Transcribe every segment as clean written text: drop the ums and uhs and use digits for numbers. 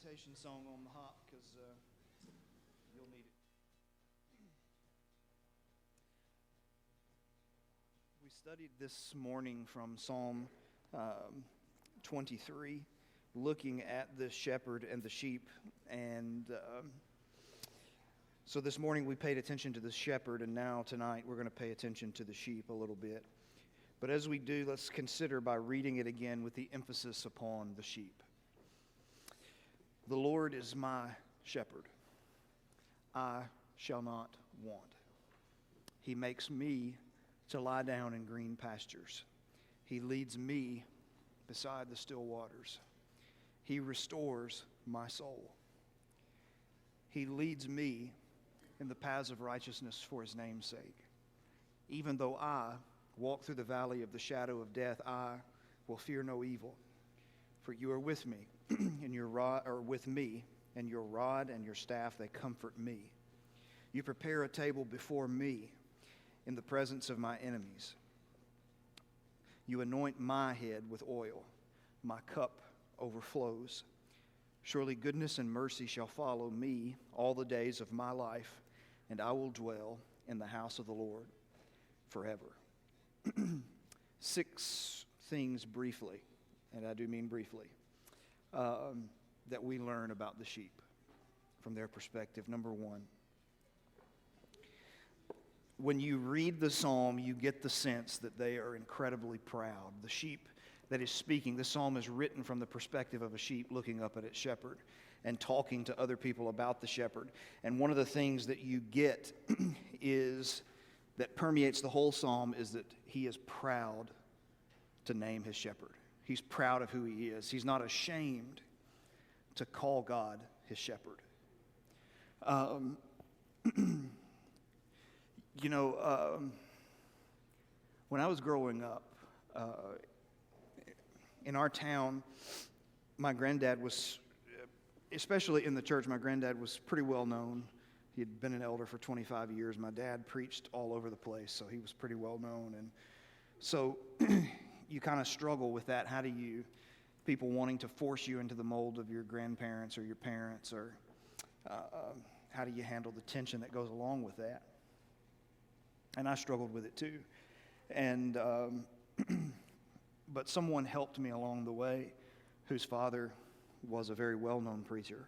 invitation song on the hop because you'll need it. We studied this morning from Psalm 23, looking at the shepherd and the sheep. And so this morning we paid attention to the shepherd, and now tonight we're going to pay attention to the sheep a little bit. But as we do, let's consider by reading it again with the emphasis upon the sheep. The Lord is my shepherd. I shall not want. He makes me to lie down in green pastures. He leads me beside the still waters. He restores my soul. He leads me in the paths of righteousness for his name's sake. Even though I walk through the valley of the shadow of death, I will fear no evil. For you are with me, and your rod, or with me, and your rod and your staff, they comfort me. You prepare a table before me in the presence of my enemies. You anoint my head with oil. My cup overflows. Surely goodness and mercy shall follow me all the days of my life, and I will dwell in the house of the Lord forever. 6 things briefly, and I do mean briefly, that we learn about the sheep from their perspective. Number 1, when you read the psalm, you get the sense that they are incredibly proud. The sheep that is speaking, the psalm is written from the perspective of a sheep looking up at its shepherd and talking to other people about the shepherd. And one of the things that you get is that permeates the whole psalm is that he is proud to name his shepherd. He's proud of who he is. He's not ashamed to call God his shepherd. When I was growing up, in our town, my granddad was, especially in the church, my granddad was pretty well known. He had been an elder for 25 years. My dad preached all over the place, so he was pretty well known. And so you kind of struggle with that. How do you, people wanting to force you into the mold of your grandparents or your parents, or how do you handle the tension that goes along with that? And I struggled with it too. And but someone helped me along the way whose father was a very well-known preacher.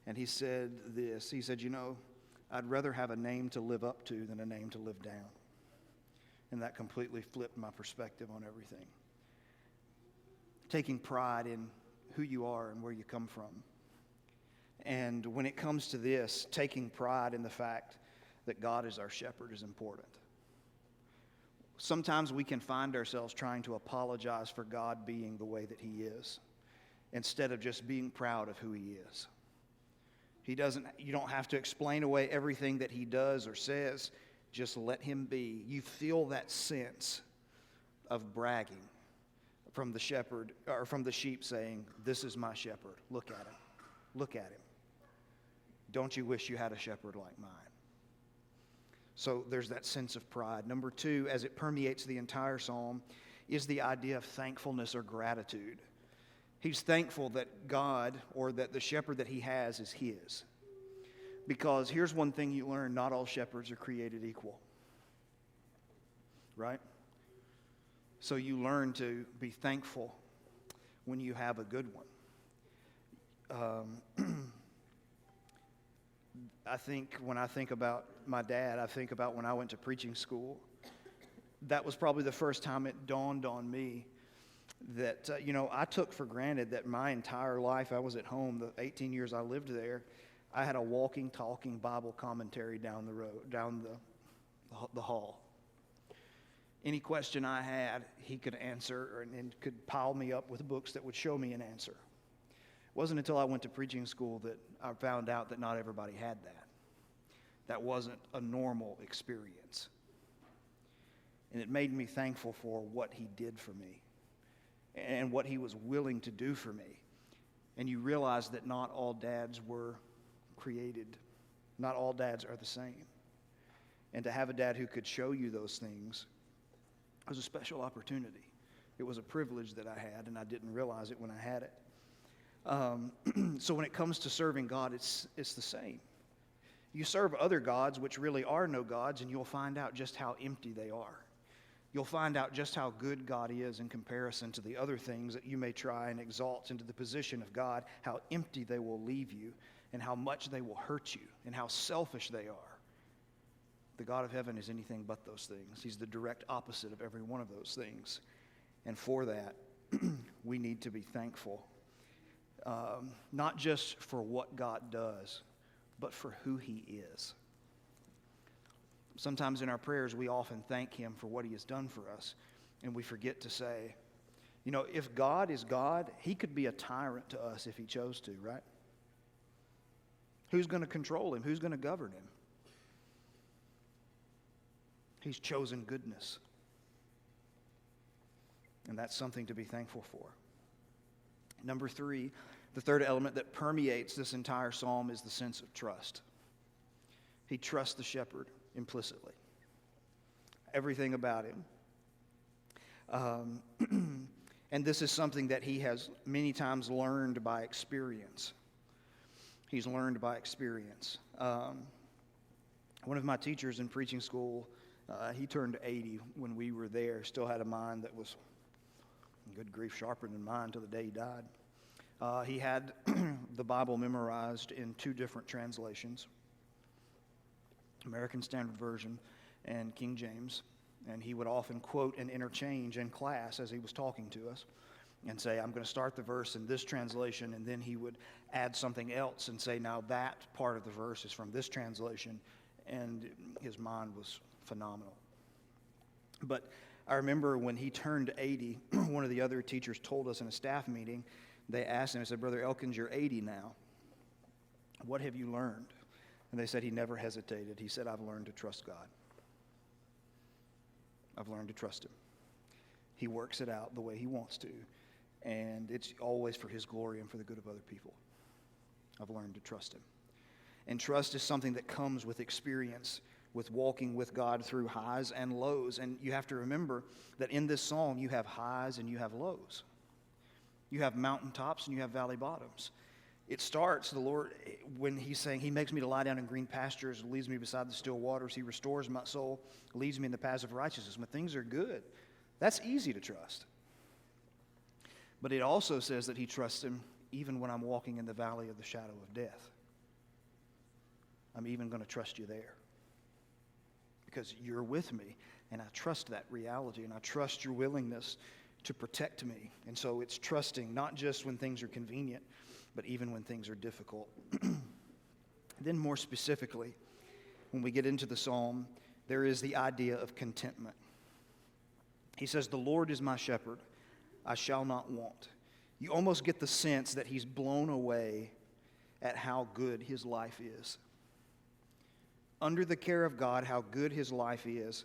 And he said this, he said, I'd rather have a name to live up to than a name to live down. And that completely flipped my perspective on everything. Taking pride in who you are and where you come from. And when it comes to this, taking pride in the fact that God is our shepherd is important. Sometimes we can find ourselves trying to apologize for God being the way that he is, instead of just being proud of who he is. You don't have to explain away everything that he does or says. Just let him be. You feel that sense of bragging from the shepherd, or from the sheep saying, this is my shepherd. Look at him. Look at him. Don't you wish you had a shepherd like mine? So there's that sense of pride. Number 2, as it permeates the entire psalm, is the idea of thankfulness or gratitude. He's thankful that God, or that the shepherd that he has, is his. Because here's one thing you learn: not all shepherds are created equal. Right? So you learn to be thankful when you have a good one. I think when I think about my dad, I think about when I went to preaching school. That was probably the first time it dawned on me that, I took for granted that my entire life I was at home, the 18 years I lived there, I had a walking, talking Bible commentary down the road, down the hall. Any question I had, he could answer and could pile me up with books that would show me an answer. It wasn't until I went to preaching school that I found out that not everybody had that. That wasn't a normal experience. And it made me thankful for what he did for me and what he was willing to do for me. And you realize that not all dads were created. Not all dads are the same. And to have a dad who could show you those things was a special opportunity. It was a privilege that I had, and I didn't realize it when I had it. So when it comes to serving God, it's the same. You serve other gods, which really are no gods, and you'll find out just how empty they are. You'll find out just how good God is in comparison to the other things that you may try and exalt into the position of God, how empty they will leave you, and how much they will hurt you, and how selfish they are. The God of heaven is anything but those things. He's the direct opposite of every one of those things. And for that, we need to be thankful, not just for what God does, but for who he is. Sometimes in our prayers, we often thank him for what he has done for us, and we forget to say, if God is God, he could be a tyrant to us if he chose to, right? Who's going to control him? Who's going to govern him? He's chosen goodness. And that's something to be thankful for. Number 3, the third element that permeates this entire psalm is the sense of trust. He trusts the shepherd implicitly. Everything about him. And this is something that he has many times learned by experience. He's learned by experience. One of my teachers in preaching school, he turned 80 when we were there, still had a mind that was, good grief, sharper than mine until the day he died. He had the Bible memorized in 2 different translations, American Standard Version and King James, and he would often quote and interchange in class as he was talking to us and say, I'm going to start the verse in this translation, and then he would add something else and say, now that part of the verse is from this translation, and his mind was phenomenal. But I remember when he turned 80, one of the other teachers told us in a staff meeting, they asked him, they said, Brother Elkins, you're 80 now. What have you learned? And they said he never hesitated. He said, I've learned to trust God. I've learned to trust him. He works it out the way he wants to, and it's always for his glory and for the good of other people. I've learned to trust him. And trust is something that comes with experience, with walking with God through highs and lows. And you have to remember that in this song, you have highs and you have lows. You have mountaintops and you have valley bottoms. It starts, the Lord, when he's saying, he makes me to lie down in green pastures, leads me beside the still waters. He restores my soul, leads me in the paths of righteousness. When things are good, that's easy to trust. But it also says that he trusts him even when I'm walking in the valley of the shadow of death. I'm even going to trust you there because you're with me, and I trust that reality, and I trust your willingness to protect me. And so it's trusting not just when things are convenient, but even when things are difficult. Then more specifically, when we get into the psalm, there is the idea of contentment. He says, the Lord is my shepherd, I shall not want. You almost get the sense that he's blown away at how good his life is. Under the care of God, how good his life is.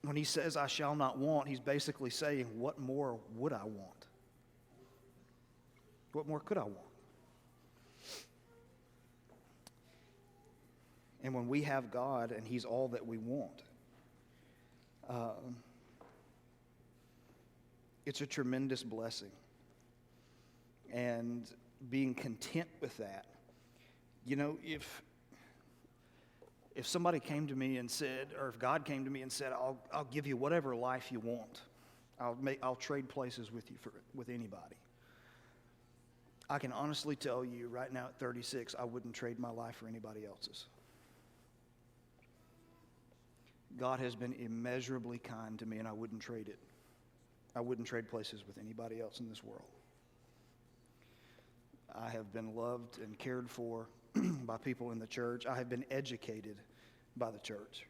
When he says, I shall not want, he's basically saying, what more would I want? What more could I want? And when we have God and he's all that we want, it's a tremendous blessing. And being content with that, if somebody came to me and said, or if God came to me and said, I'll give you whatever life you want. I'll trade places with you with anybody. I can honestly tell you right now at 36, I wouldn't trade my life for anybody else's. God has been immeasurably kind to me, and I wouldn't trade it. I wouldn't trade places with anybody else in this world. I have been loved and cared for by people in the church. I have been educated by the church.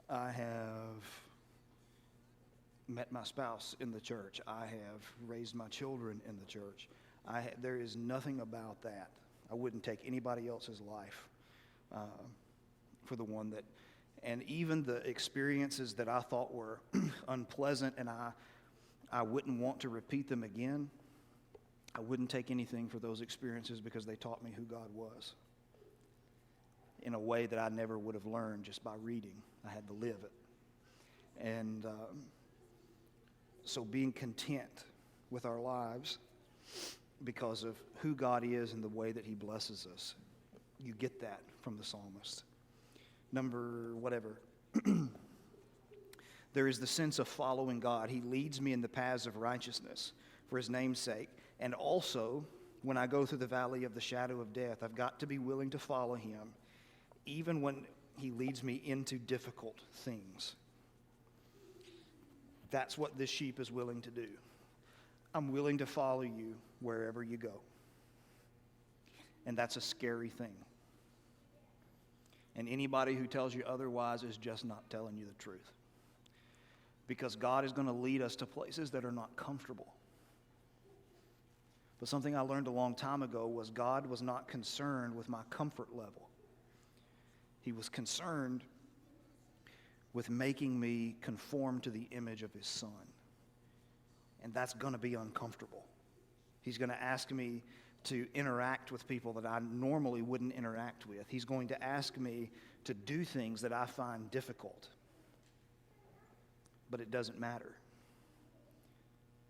I have met my spouse in the church. I have raised my children in the church. There is nothing about that. I wouldn't take anybody else's life for the one that, and even the experiences that I thought were unpleasant and I wouldn't want to repeat them again, I wouldn't take anything for those experiences because they taught me who God was in a way that I never would have learned just by reading. I had to live it. And so being content with our lives because of who God is and the way that he blesses us. You get that from the psalmist. Number whatever. There is the sense of following God. He leads me in the paths of righteousness for his name's sake. And also, when I go through the valley of the shadow of death, I've got to be willing to follow him, even when he leads me into difficult things. That's what this sheep is willing to do. I'm willing to follow you wherever you go. And that's a scary thing. And anybody who tells you otherwise is just not telling you the truth. Because God is going to lead us to places that are not comfortable. But something I learned a long time ago was God was not concerned with my comfort level. He was concerned with making me conform to the image of his Son. And that's going to be uncomfortable. He's going to ask me to interact with people that I normally wouldn't interact with. He's going to ask me to do things that I find difficult. But it doesn't matter.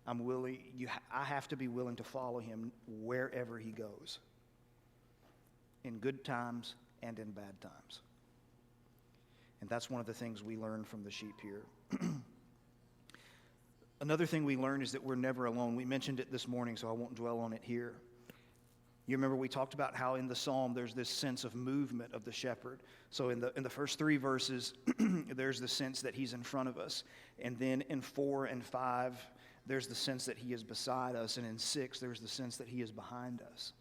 I have to be willing to follow him wherever he goes, in good times and in bad times. And that's one of the things we learn from the sheep here. Another thing we learn is that we're never alone. We mentioned it this morning, so I won't dwell on it here. You remember we talked about how in the psalm there's this sense of movement of the shepherd. So in the first 3 verses, there's the sense that he's in front of us. And then in 4 and 5, there's the sense that he is beside us. And in 6, there's the sense that he is behind us.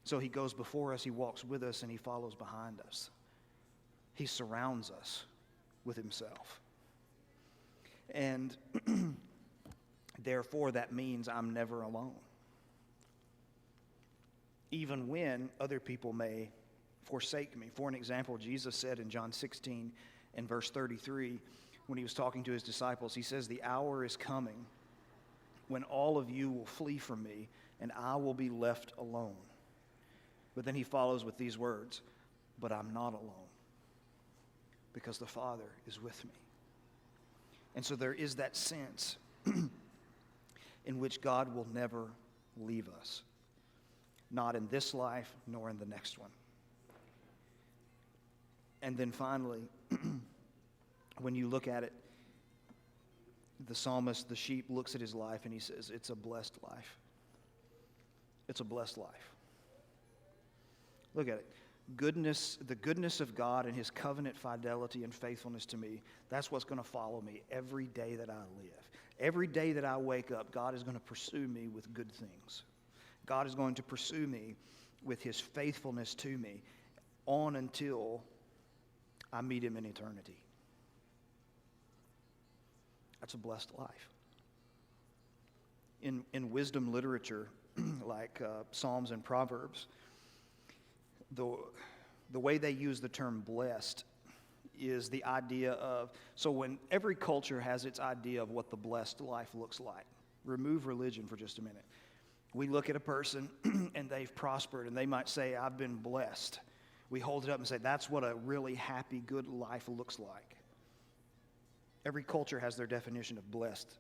So he goes before us, he walks with us, and he follows behind us. He surrounds us with himself. And therefore, that means I'm never alone. Even when other people may forsake me. For an example, Jesus said in John 16 and verse 33, when he was talking to his disciples, he says, "The hour is coming when all of you will flee from me, and I will be left alone." But then he follows with these words, "But I'm not alone, because the Father is with me." And so there is that sense in which God will never leave us. Not in this life, nor in the next one. And then finally, when you look at it, the psalmist, the sheep, looks at his life and he says, it's a blessed life. It's a blessed life. Look at it. The goodness of God and his covenant fidelity and faithfulness to me, that's what's going to follow me every day that I live. Every day that I wake up, God is going to pursue me with good things. God is going to pursue me with his faithfulness to me on until I meet him in eternity. That's a blessed life. In wisdom literature, like Psalms and Proverbs, the way they use the term blessed is the idea of, so when every culture has its idea of what the blessed life looks like. Remove religion for just a minute. We look at a person and they've prospered and they might say, I've been blessed. We hold it up and say, that's what a really happy, good life looks like. Every culture has their definition of blessed.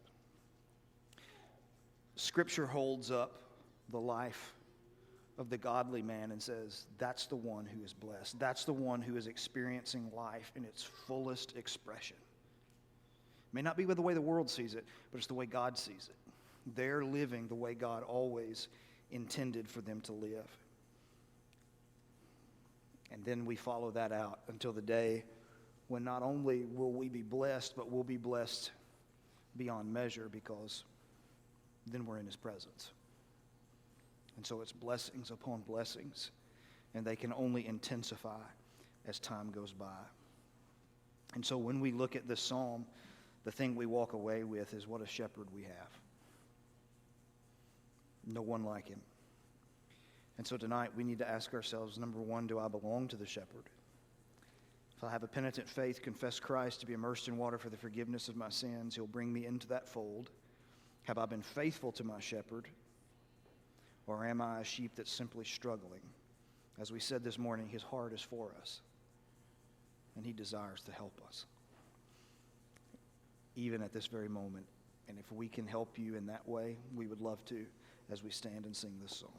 Scripture holds up the life of the godly man and says, that's the one who is blessed. That's the one who is experiencing life in its fullest expression. It may not be the way the world sees it, but it's the way God sees it. They're living the way God always intended for them to live. And then we follow that out until the day when not only will we be blessed, but we'll be blessed beyond measure, because then we're in his presence. And so it's blessings upon blessings, and they can only intensify as time goes by. And so when we look at this psalm, the thing we walk away with is what a shepherd we have. No one like him. And so tonight we need to ask ourselves, number one, do I belong to the shepherd? If I have a penitent faith, confess Christ to be immersed in water for the forgiveness of my sins, he'll bring me into that fold. Have I been faithful to my shepherd? Or am I a sheep that's simply struggling? As we said this morning, his heart is for us, and he desires to help us, even at this very moment And if we can help you in that way, we would love to as we stand and sing this song.